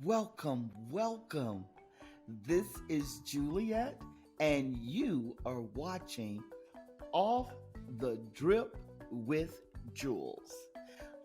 welcome. This is Juliet, and you are watching Off the Drip with Jules.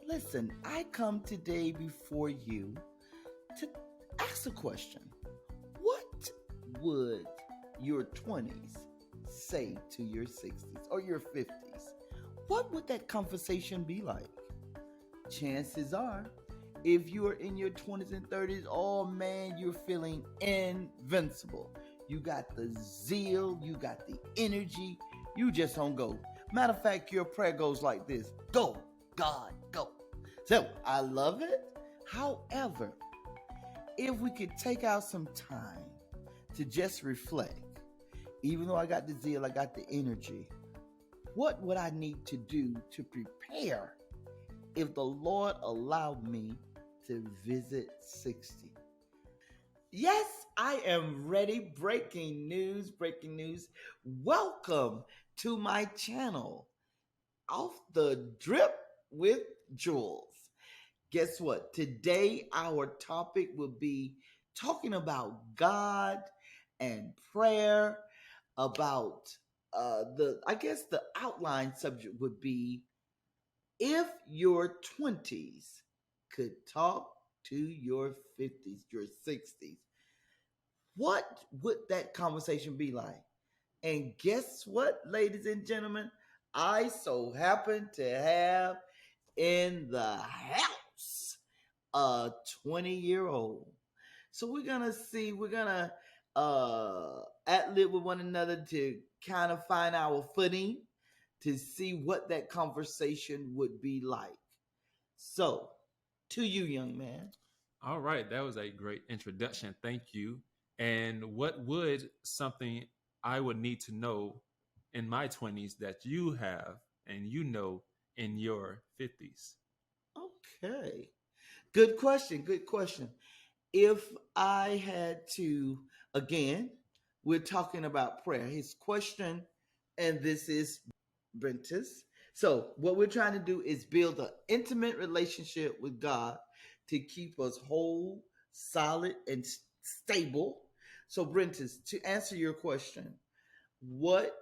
Listen, I come today before you to ask a question. What would your 20s say to your 60s or your 50s? What would that conversation be like? Chances are, if you are in your 20s and 30s, oh man, you're feeling invincible. You got the zeal, you got the energy, you just don't go. Matter of fact, your prayer goes like this: go, God, go. So I love it. However, if we could take out some time to just reflect, even though I got the zeal, I got the energy, what would I need to do to prepare if the Lord allowed me to visit 60? Yes, I am ready. Breaking news, breaking news. Welcome to my channel, Off the Drip with Jules. Guess what? Today, our topic will be talking about God and prayer, about the outline subject would be if your 20s could talk to your 50s, your 60s, what would that conversation be like? And guess what, ladies and gentlemen? I so happen to have in the house a 20-year-old. So we're gonna ad-lib with one another to kind of find our footing to see what that conversation would be like. So, to you, young man. All right, that was a great introduction. Thank you. And what would something I would need to know in my 20s that you have and you know in your 50s? Okay. Good question. Good question. If I had to, again, we're talking about prayer. His question, and this is Brentus. So, what we're trying to do is build an intimate relationship with God to keep us whole, solid, and stable. So, Brentus, to answer your question, what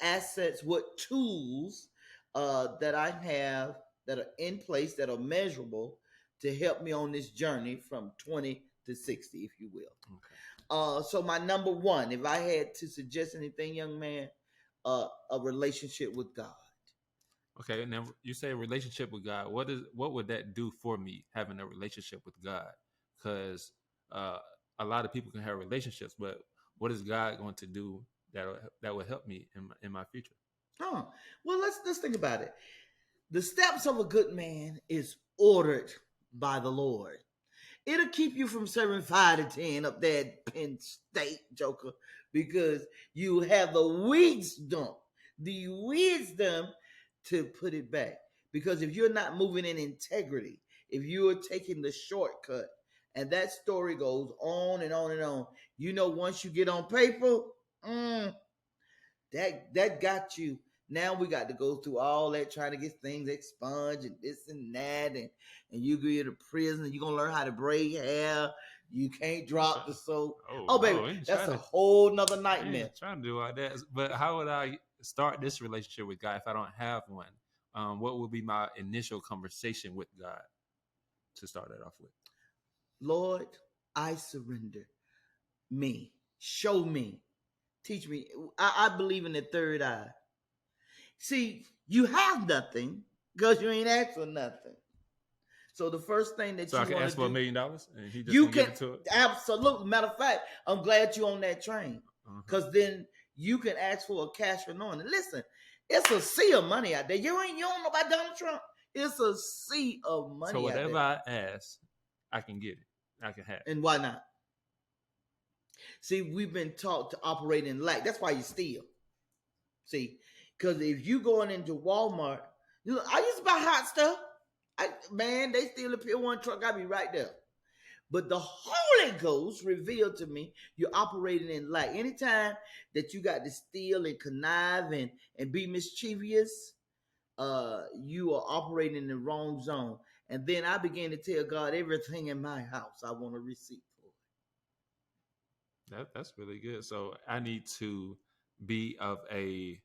assets, what tools that I have that are in place that are measurable to help me on this journey from 20 to 60, if you will. So my number one, if I had to suggest anything, young man, a relationship with God. Okay, and then you say a relationship with God. What would that do for me having a relationship with God? Because a lot of people can have relationships, but what is God going to do that will help me in my future? Oh, well, let's think about it. The steps of a good man is ordered by the Lord. It'll keep you from serving 5 to 10 up there at Penn State, Joker, because you have the wisdom to put it back. Because if you're not moving in integrity, if you are taking the shortcut, and that story goes on and on and on, once you get on paper, that got you. Now we got to go through all that trying to get things expunged and this and that, and you go to prison. You're gonna learn how to braid hair. You can't drop the soap. Oh baby, that's a whole nother nightmare. Trying to do all that, but how would I start this relationship with God if I don't have one? What would be my initial conversation with God to start that off with? Lord, I surrender. Me, show me, teach me. I believe in the third eye. See, you have nothing because you ain't asked for nothing. So the first thing that so you I can ask for $1 million and he just you can give it to it? Absolutely. Matter of fact, I'm glad you're on that train because then you can ask for a cash anointing. Listen, it's a sea of money out there. You don't know about Donald Trump. It's a sea of money. So whatever out there. I ask, I can get it. I can have it. And why not? See, we've been taught to operate in lack. That's why you steal. See, because if you going into Walmart, I used to buy hot stuff. They steal a Pier 1 truck. I be right there. But the Holy Ghost revealed to me you're operating in lack. Anytime that you got to steal and connive and be mischievous, you are operating in the wrong zone. And then I began to tell God everything in my house I want a receipt for. That's really good. So I need to be of a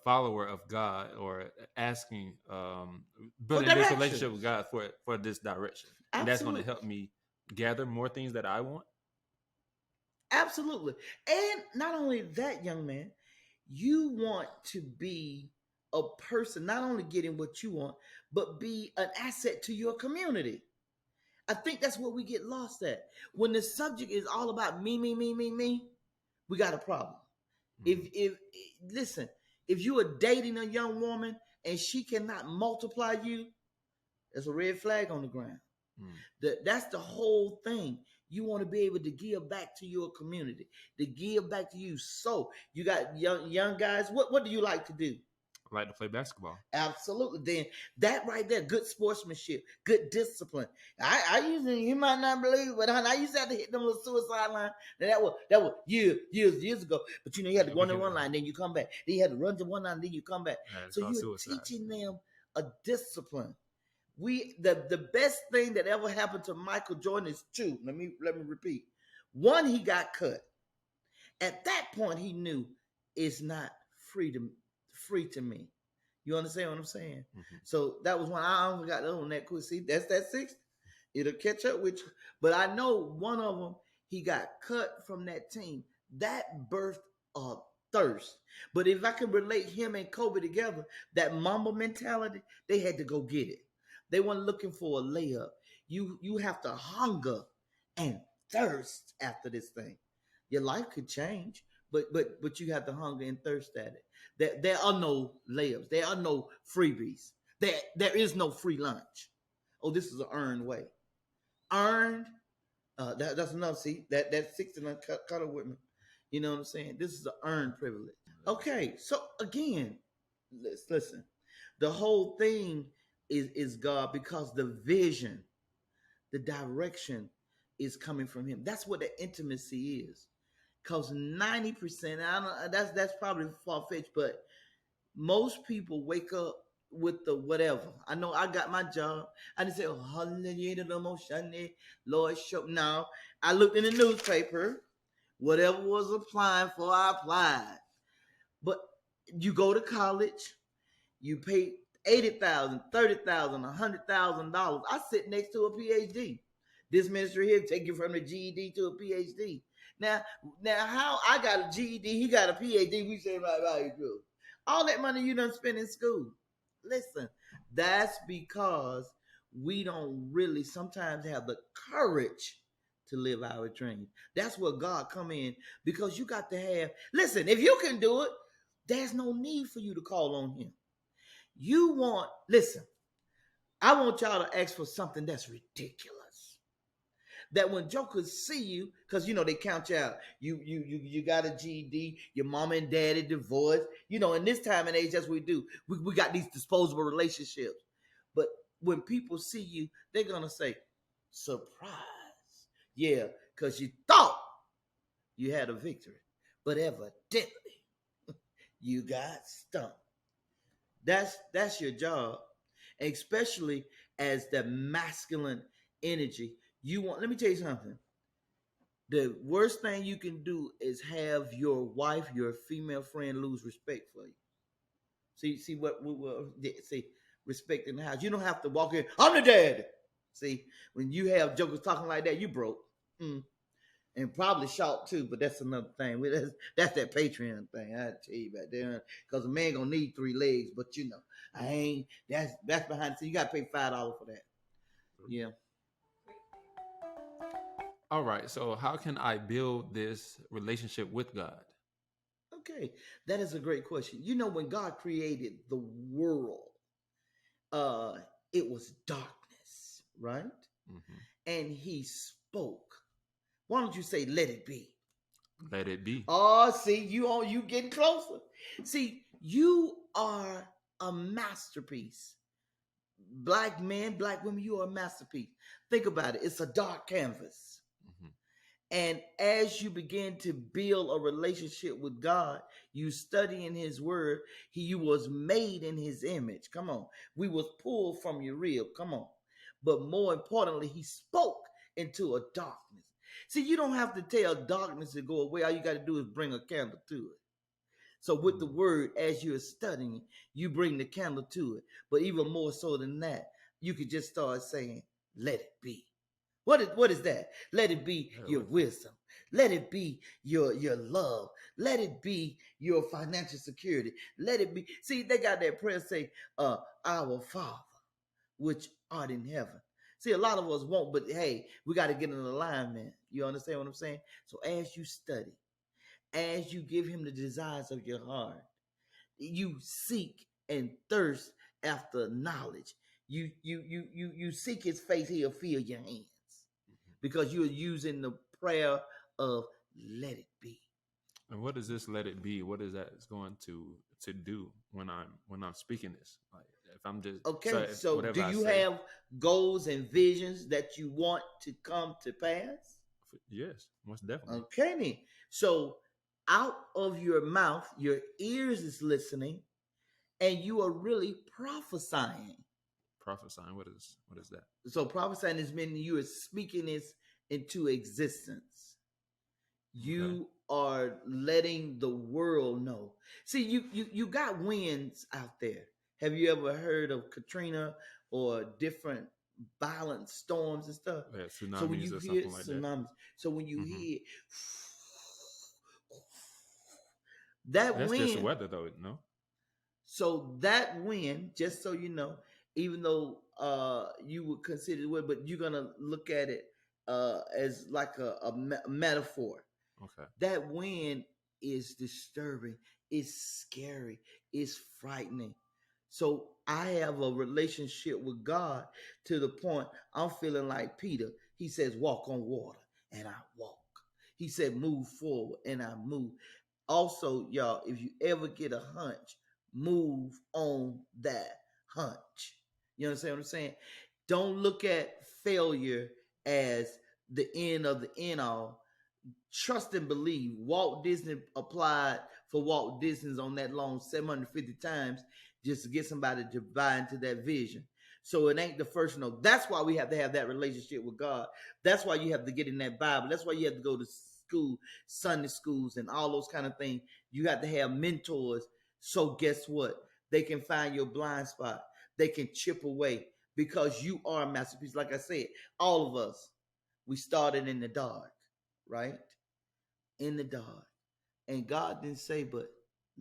follower of God, or asking, For building this relationship with directions. God for this direction, and that's going to Absolutely. help me gather more things that I want. Absolutely. And not only that, young man, you want to be a person, not only getting what you want, but be an asset to your community. I think that's what we get lost at. When the subject is all about me, me, me, me, me, we got a problem. Mm-hmm. If listen, if you are dating a young woman and she cannot multiply you, there's a red flag on the ground. That's the whole thing. You want to be able to give back to your community, to give back to you. So you got young guys. What do you like to do? I like to play basketball. Absolutely. Then that right there, good sportsmanship, good discipline. I used to, you might not believe it, but I used to have to hit them little suicide line. And that was years ago. But you had to run to one line, then you come back. Then you had to run to one line, then you come back. It's So called you're suicide. teaching them a discipline. The best thing that ever happened to Michael Jordan is two. Let me repeat. One, he got cut. At that point, he knew it's not free to me. You understand what I'm saying? Mm-hmm. So that was when I almost got on that quick. See, that's that 6. It'll catch up with you. But I know one of them, he got cut from that team. That birthed a thirst. But if I could relate him and Kobe together, that Mamba mentality, they had to go get it. They weren't looking for a layup. You have to hunger and thirst after this thing. Your life could change, but you have to hunger and thirst at it. There are no layups. There are no freebies. There is no free lunch. Oh, this is an earned way. Earned. That's enough. See that 60 cut with me. You know what I'm saying? This is an earned privilege. Okay, so again, listen. The whole thing is God, because the vision, the direction is coming from Him. That's what the intimacy is. Because 90%, that's probably far fetched, but most people wake up with the whatever. I know I got my job. I didn't say, oh, hallelujah, Lord, show. Now, I looked in the newspaper. Whatever was applying for, I applied. But you go to college, you pay $80,000, $30,000, $100,000. I sit next to a PhD. This ministry here take you from a GED to a PhD. Now, how I got a GED, he got a PhD. We say right, Jules. All that money you done spent in school. Listen, that's because we don't really sometimes have the courage to live our dreams. That's where God come in, because you got to have. Listen, if you can do it, there's no need for you to call on Him. Listen, I want y'all to ask for something that's ridiculous. That when jokers see you, because they count you out. You got a GED, your mama and daddy divorced. In this time and age, that's what we do. We got these disposable relationships. But when people see you, they're gonna say, surprise. Yeah, because you thought you had a victory. But evidently, you got stumped. That's your job, especially as the masculine energy. Let me tell you something. The worst thing you can do is have your wife, your female friend, lose respect for you. See what we will see. Respect in the house. You don't have to walk in. I'm the dad. See, when you have jokers talking like that, you broke. And probably short too, but that's another thing. That's that Patreon thing. I tell you about that, because a man gonna need 3 legs, but I ain't. That's behind the scene. You gotta pay $5 for that. Yeah. All right. So how can I build this relationship with God? Okay, that is a great question. When God created the world, uh, it was darkness, right? Mm-hmm. And He spoke. Why don't you say, "Let it be"? Let it be. Oh, see, you getting closer. See, you are a masterpiece. Black men, black women, you are a masterpiece. Think about it. It's a dark canvas. Mm-hmm. And as you begin to build a relationship with God, you study in His Word. You was made in His image. Come on, we was pulled from your rib. Come on, but more importantly, He spoke into a darkness. See, you don't have to tell darkness to go away. All you got to do is bring a candle to it. So with the Word, as you're studying, you bring the candle to it. But even more so than that, you could just start saying, "Let it be." What is that? Let it be your wisdom. Let it be your love. Let it be your financial security. Let it be. See, they got that prayer say, "Our Father, which art in heaven." See, a lot of us won't, but hey, we got to get in alignment. You understand what I'm saying? So as you study, as you give Him the desires of your heart, you seek and thirst after knowledge. You seek His face, He'll fill your hands because you're using the prayer of "let it be." And what does this "let it be"? What is that going to do when I'm speaking this? Like if I'm just Okay, so whatever do I you say. have goals and visions that you want to come to pass? Yes, most definitely. Okay, then. So out of your mouth, your ears is listening, and you are really prophesying. Prophesying. What is that? So prophesying is meaning you are speaking this into existence. Okay. You are letting the world know. See, you got winds out there. Have you ever heard of Katrina or different violent storms and stuff? Yeah, So when tsunamis you or hear something like that. tsunamis, so when you Hmm. hear that That's just wind, weather, though. No. so that wind, just so you know, even though you would consider it, but you're gonna look at it as like a metaphor. Okay. That wind is disturbing, it's scary, it's frightening. So I have a relationship with God to the point I'm feeling like Peter. He says, "Walk on water," and I walk. He said, "Move forward," and I move. Also, y'all, if you ever get a hunch, move on that hunch. You understand what I'm saying? Don't look at failure as the end of the end all. Trust and believe. Walt Disney applied for Walt Disney's on that loan 750 times just to get somebody to buy into that vision. So it ain't the first no. That's why we have to have that relationship with God. That's why you have to get in that Bible. That's why you have to go to school, Sunday schools, and all those kind of things. You have to have mentors. So guess what? They can find your blind spot. They can chip away because you are a masterpiece. Like I said, all of us, we started in the dark, right? In the dark. And God didn't say, but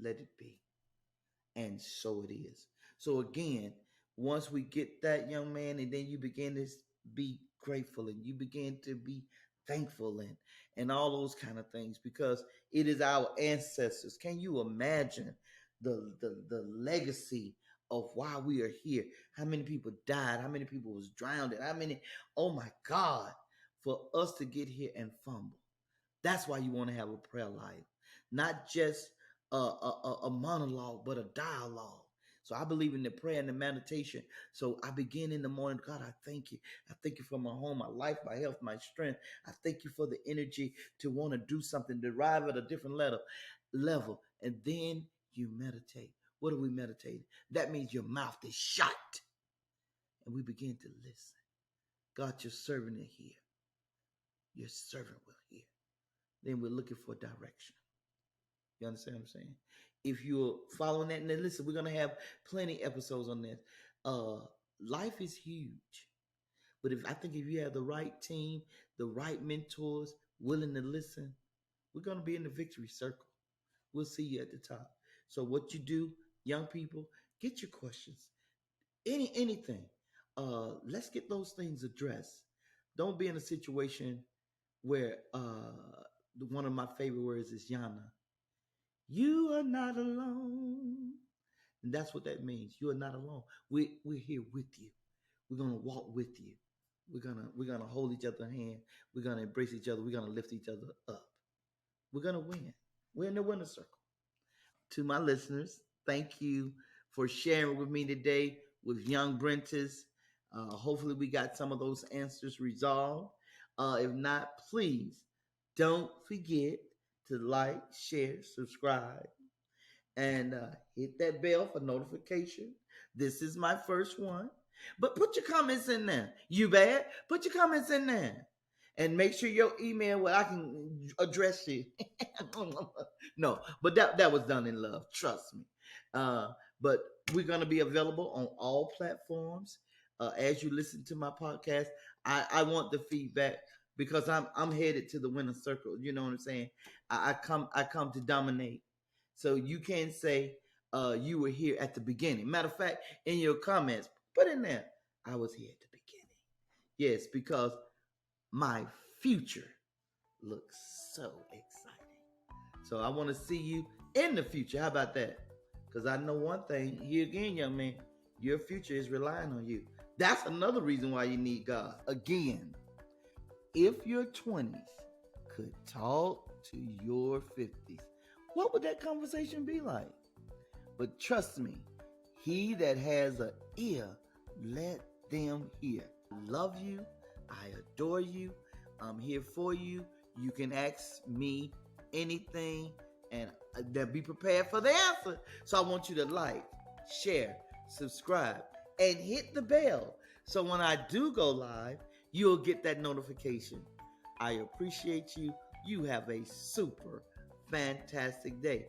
let it be. And so it is. So again, once we get that, young man, and then you begin to be grateful and you begin to be thankful and all those kind of things because it is our ancestors. Can you imagine the legacy of why we are here? How many people died? How many people was drowned? How many? Oh my God! For us to get here and fumble. That's why you want to have a prayer life, not just a monologue, but a dialogue. So I believe in the prayer and the meditation. So I begin in the morning. God, I thank you. I thank you for my home, my life, my health, my strength. I thank you for the energy to want to do something, to arrive at a different level. And then you meditate. What are we meditating? That means your mouth is shut. And we begin to listen. God, your servant is here. Your servant will hear. Then we're looking for direction. You understand what I'm saying? If you're following that, and then listen, we're gonna have plenty episodes on this. Uh, Life is huge, but if you have the right team, the right mentors, willing to listen, we're gonna be in the victory circle. We'll see you at the top. So what you do, young people, get your questions, anything. Let's get those things addressed. Don't be in a situation where one of my favorite words is Yana. You are not alone. And that's what that means. You are not alone. We're here with you. We're gonna walk with you. We're gonna hold each other's hand. We're gonna embrace each other. We're gonna lift each other up. We're gonna win. We're in the winner circle. To my listeners, thank you for sharing with me today with young Brentis. Hopefully we got some of those answers resolved. If not, please Don't forget to like, share, subscribe, and hit that bell for notification. This is my first one. But put your comments in there. You bad? Put your comments in there. And make sure your email where I can address you. No, but that was done in love. Trust me. But we're gonna be available on all platforms. As you listen to my podcast, I want the feedback because I'm headed to the winner's circle. You know what I'm saying? I come to dominate. So you can say you were here at the beginning. Matter of fact, in your comments, put in there, I was here at the beginning. Yes, because my future looks so exciting. So I want to see you in the future. How about that? Because I know one thing, here again, young man, your future is relying on you. That's another reason why you need God. Again, if your 20s could talk to your 50s, what would that conversation be like? But trust me, he that has an ear, let them hear. I love you. I adore you. I'm here for you. You can ask me anything and be prepared for the answer. So I want you to like, share, subscribe, and hit the bell. So when I do go live, you'll get that notification. I appreciate you. You have a super fantastic day.